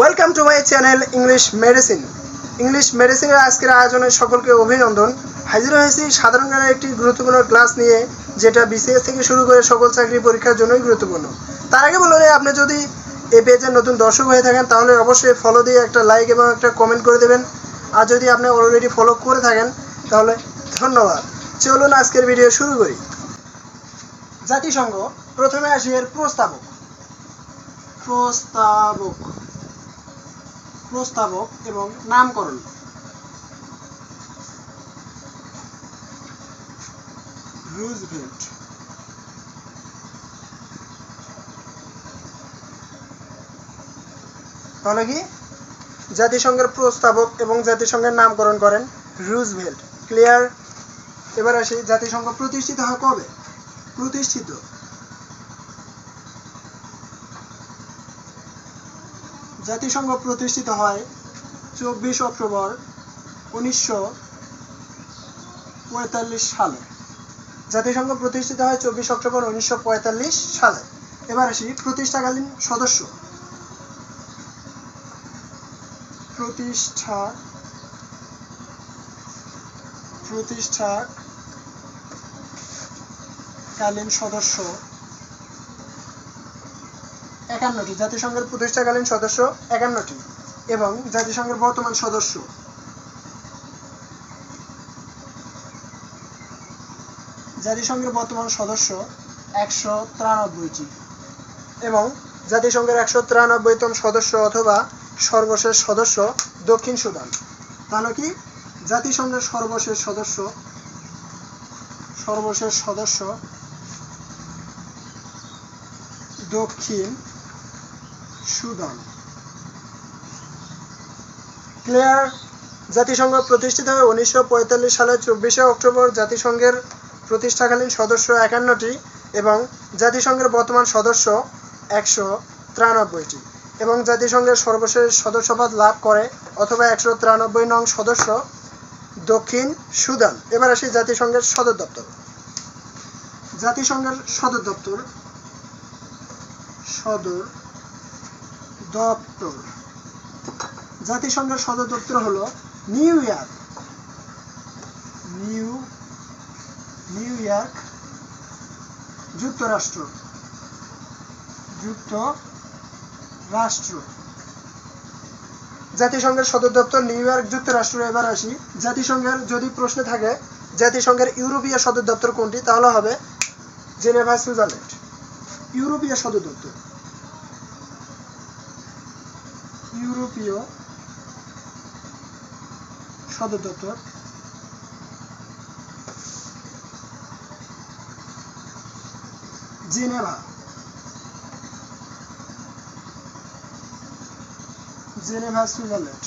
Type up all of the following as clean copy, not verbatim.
Welcome to my channel English মেডিসিনের আজকের আয়োজনে সকলকে অভিনন্দন। হাজির হয়েছি সাধারণ জ্ঞানের একটি গুরুত্বপূর্ণ ক্লাস নিয়ে, যেটা বিসিএস থেকে শুরু করে সকল চাকরি পরীক্ষার জন্যই গুরুত্বপূর্ণ। তার আগে বলে নেই, আপনি যদি এই পেজের নতুন দর্শক হয়ে থাকেন তাহলে অবশ্যই ফলো দিয়ে একটা লাইক এবং একটা কমেন্ট করে দেবেন। আর যদি আপনি অলরেডি ফলো করে থাকেন তাহলে ধন্যবাদ। চলুন আজকের ভিডিও শুরু করি। জাতিসংঘ, প্রথমে আসি এর প্রস্তাবক এবং নামকরণ। রুজভেল্ট। তাহলে কি জাতিসংঘের প্রস্তাবক এবং জাতিসংঘের নামকরণ করেন রুজভেল্ট। ক্লিয়ার? এবার আসি, জাতিসংঘ প্রতিষ্ঠিত হয় কবে? জাতিসংঘ প্রতিষ্ঠিত হয় 24 অক্টোবর 1945 সালে। জাতিসংঘ প্রতিষ্ঠিত হয় 24 অক্টোবর 1945 সালে। এবার আসি প্রতিষ্ঠাকালীন সদস্য। প্রতিষ্ঠাকালীন সদস্য 51টি। জাতিসংঘের প্রতিষ্ঠাকালীন সদস্য 51টি এবং জাতিসংঘের বর্তমান সদস্য 193টি এবং জাতিসংঘের 193তম সদস্য অথবা সর্বশেষ সদস্য দক্ষিণ সুদান। তাহলে কি জাতিসংঘের সর্বশেষ সদস্য দক্ষিণ সুদান। ক্লিয়ার? জাতিসংঘ প্রতিষ্ঠিত হয় 1945 সালের 24 অক্টোবর। জাতিসংঘের প্রতিষ্ঠাকালীন সদস্য 51টি এবং জাতিসংঘের বর্তমান সদস্য 193টি এবং জাতিসংঘের সর্বশেষ সদস্যপদ লাভ করে অথবা 193 নং সদস্য দক্ষিণ সুদান। এবার আসি জাতিসংঘের সদর দপ্তর। জাতিসংঘের সদর দপ্তর জাতিসংঘের সদর দপ্তর হলো নিউ ইয়র্ক, যুক্তরাষ্ট্র। জাতিসংঘের সদর দপ্তর নিউ ইয়র্ক, যুক্তরাষ্ট্র। এবার আসি, জাতিসংঘের যদি প্রশ্নে থাকে জাতিসংঘের ইউরোপীয় সদর দপ্তর কোনটি, তাহলে হবে জেনেভা, সুইজারল্যান্ড। ইউরোপীয় সদর দপ্তর জেনেভা, সুইজারল্যান্ড।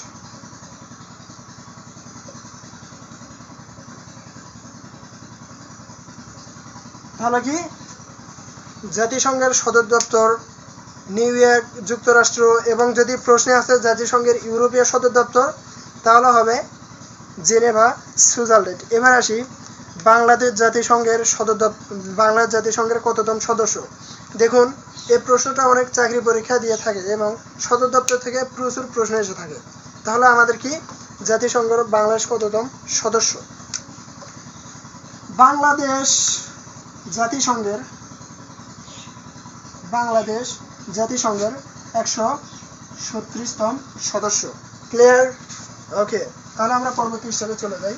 তাহলে কি জাতিসংঘের সদর দপ্তর নিউ ইয়র্ক, যুক্তরাষ্ট্র এবং যদি প্রশ্নে আসে জাতিসংঘের ইউরোপীয় সদর দপ্তর, তাহলে হবে জেনেভা, সুইজারল্যান্ড। এবার আসি, বাংলাদেশ জাতিসংঘের কততম সদস্য? দেখুন, এই প্রশ্নটা অনেক চাকরি পরীক্ষা দিয়ে থাকে এবং সদর দপ্তর থেকে প্রচুর প্রশ্ন এসে থাকে। তাহলে আমাদের কি জাতিসংঘের বাংলাদেশ কততম সদস্য? বাংলাদেশ জাতিসংঘের 136তম সদস্য। ক্লিয়ার? ওকে, তাহলে আমরা পরবর্তী স্টেপে চলে যাই।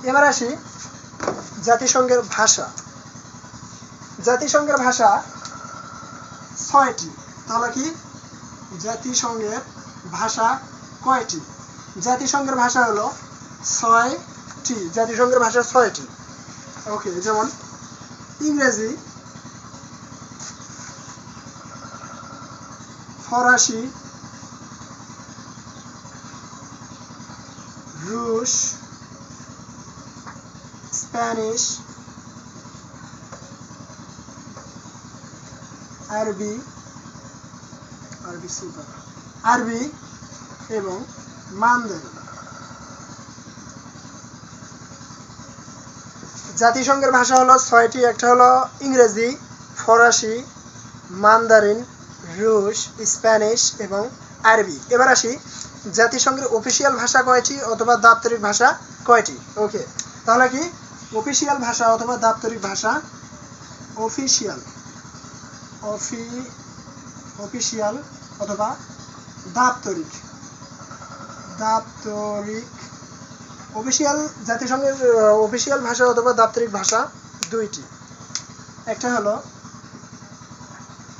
এবার আসি জাতিসংঘের ভাষা। জাতিসংঘের ভাষা 6টি। তাহলে কি জাতিসংঘের ভাষা কয়টি? জাতিসংঘের ভাষা হলো 6টি। জাতিসংঘের ভাষা 6টি। ওকে, যেমন ইংরেজি, ফরাসি, রুশ, স্প্যানিশ, আরবি এবং মান্দারিন। জাতিসংঘের ভাষা হলো 6টি। একটা হলো ইংরেজি, ফরাসি, মান্দারিন, রুশ, স্প্যানিশ এবং আরবি। এবার আসি জাতিসংঘের অফিসিয়াল ভাষা কয়টি অথবা দাপ্তরিক ভাষা কয়টি। ওকে, তাহলে কি অফিসিয়াল ভাষা অথবা দাপ্তরিক ভাষা, অফিসিয়াল অফিসিয়াল অথবা দাপ্তরিক অফিসিয়াল জাতিসংঘের অফিসিয়াল ভাষা অথবা দাপ্তরিক ভাষা দুইটি। একটা হলো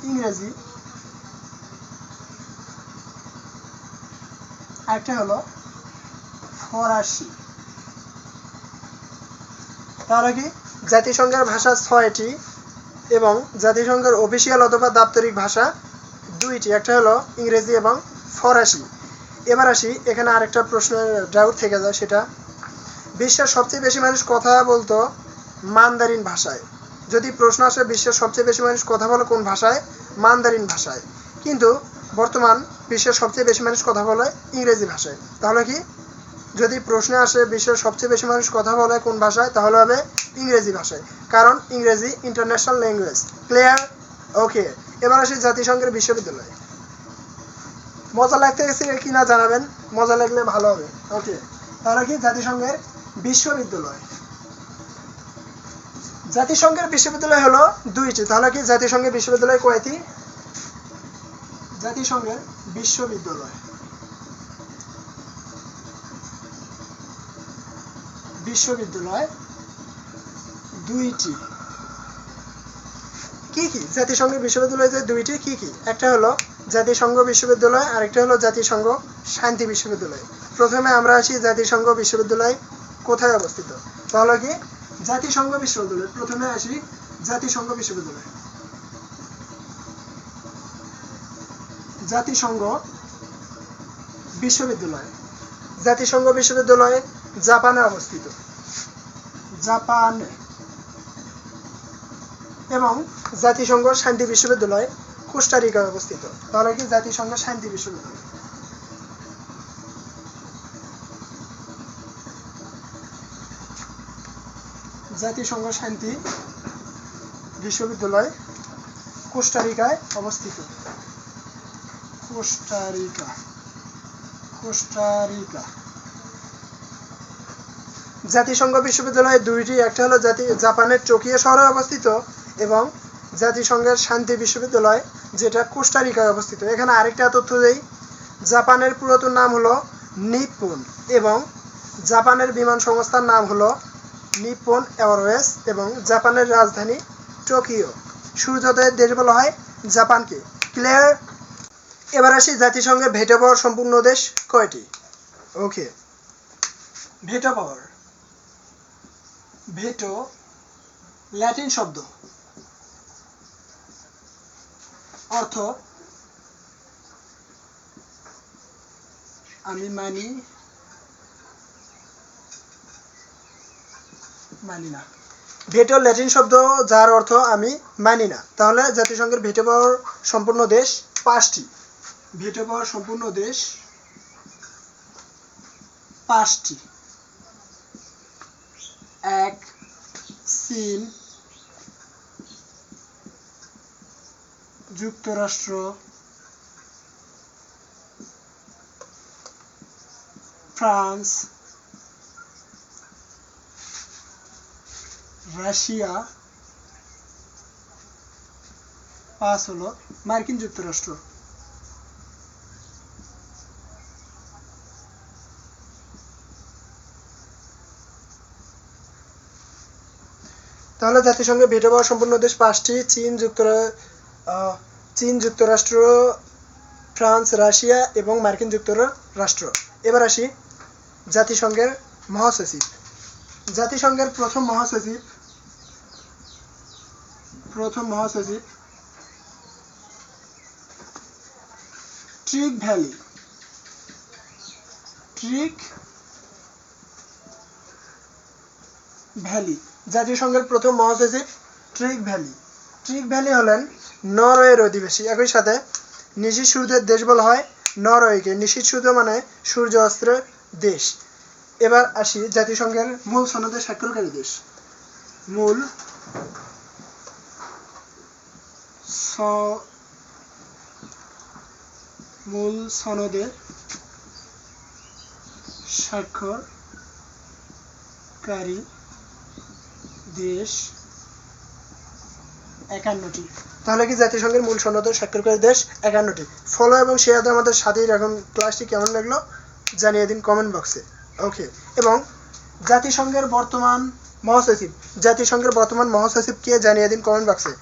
ইংরেজি, একটা হলো ফরাসি। তাহলে কি জাতিসংঘের ভাষা 6টি এবং জাতিসংঘের অফিসিয়াল অথবা দাপ্তরিক ভাষা দুইটি। একটা হলো ইংরেজি এবং ফরাসি। এবার আসি এখানে আরেকটা প্রশ্নের ডাউট থেকে যায়, সেটা বিশ্বের সবচেয়ে বেশি মানুষ কথা বলতো মান্দারিন ভাষায়। যদি প্রশ্ন আসে বিশ্বের সবচেয়ে বেশি মানুষ কথা বলে কোন ভাষায়, মান্দারিন ভাষায়, কিন্তু বর্তমান বিশ্বের সবচেয়ে বেশি মানুষ কথা বলে ইংরেজি ভাষায়। তাহলে কি যদি প্রশ্নে আসে বিশ্বের সবচেয়ে বেশি মানুষ কথা বলে কোন ভাষায়, তাহলে হবে ইংরেজি ভাষায়, কারণ ইংরেজি ইন্টারন্যাশনাল ল্যাঙ্গুয়েজ। ক্লিয়ার? ওকে, এবার আসি জাতিসংঘের বিশ্ববিদ্যালয়। মজা লাগতেছে কিনা জানাবেন, মজা লাগলে ভালো হবে। ওকে, তাহলে কি জাতিসংঘের বিশ্ববিদ্যালয়, জাতিসংঘের বিশ্ববিদ্যালয় হলো দুইটি। তাহলে কি জাতিসংঘের বিশ্ববিদ্যালয় কয়টি? জাতিসংঘের বিশ্ববিদ্যালয় দুইটি। কি কি জাতিসংঘের বিশ্ববিদ্যালয় দুইটি? কি কি? একটা হলো জাতিসংঘ বিশ্ববিদ্যালয়, আরেকটা হলো জাতিসংঘ শান্তি বিশ্ববিদ্যালয়। প্রথমে আমরা আসি জাতিসংঘ বিশ্ববিদ্যালয় কোথায় অবস্থিত। তাহলে কি জাতিসংঘ বিশ্ববিদ্যালয়, প্রথমে আসি জাতিসংঘ বিশ্ববিদ্যালয়। জাতিসংঘ বিশ্ববিদ্যালয় জাপানে অবস্থিত, জাপানে। এবং জাতিসংঘ শান্তি বিশ্ববিদ্যালয় কোস্টারিকায় অবস্থিত। তাহলে কি জাতিসংঘ শান্তি বিশ্ববিদ্যালয়। জাতিসংঘ শান্তি বিশ্ববিদ্যালয় কোস্টারিকায় অবস্থিত। কোস্টারিকা। জাতিসংঘ বিশ্ববিদ্যালয় দুইটি, একটা হলো জাপানের টোকিও শহরে অবস্থিত এবং জাতিসংঘের শান্তি বিশ্ববিদ্যালয় যেটা কোস্টারিকায় অবস্থিত। এখানে আরেকটা তথ্য দেই, জাপানের পুরাতন নাম হলো নিপ্পন এবং জাপানের বিমান সংস্থার নাম হলো নিপ্পন এয়ারওয়েজ এবং জাপানের রাজধানী টোকিও। সূর্যোদয়ের দেশ বলা হয় জাপানকে। ক্লিয়ার? এবার আসি জাতিসংঘে ভেটো পাওয়ার সম্পূর্ণ দেশ কয়টি। ওকে, ভেটো পাওয়ার, ভেটো ল্যাটিন শব্দ, অর্থ আমি মানি না। ভেটো ল্যাটিন শব্দ যার অর্থ আমি মানি না। তাহলে জাতিসংঘের ভেটো পাওয়ার সম্পূর্ণ দেশ 5টি। ভেটো পাওয়ার সম্পূর্ণ দেশ 5টি। 1 চীন, যুক্তরাষ্ট্র, ফ্রান্স, রাশিয়া, 5 হলো মার্কিন যুক্তরাষ্ট্র। তাহলে জাতিসংঘে ভেটো পাওয়ার সম্পূর্ণ দেশ 5টি, চীন, যুক্তরাষ্ট্র, ফ্রান্স, রাশিয়া এবং মার্কিন যুক্তরাষ্ট্র। এবার আসি জাতিসংঘের মহাসচিব। জাতিসংঘের প্রথম মহাসচিব ট্রিক ভ্যালি। জাতিসংঘের প্রথম মহাসচিব ট্রিক ভ্যালি হলেন নরওয়ের অধিবাসী। একই সাথে নিশীথ সূর্যের দেশ বলা হয় নরওয়েকে। নিশীথ সূর্য মানে সূর্য অস্ত্রের দেশ। এবার আসি জাতিসংঘের মূল সনদে স্বাক্ষরকারী দেশ। মূল সনদে স্বাক্ষরকারী দেশ 51টি। তাহলে কি জাতিসংঘের মূল সনদে স্বাক্ষরকারী দেশ 51টি। ফলো এবং শেয়ার দিয়ে আমাদের সাথেই রাখুন। ক্লাসটি কেমন লাগলো জানিয়ে দিন কমেন্ট বক্সে। ওকে, এবং জাতিসংঘের বর্তমান মহাসচিব কে জানিয়ে দিন কমেন্ট বক্সে।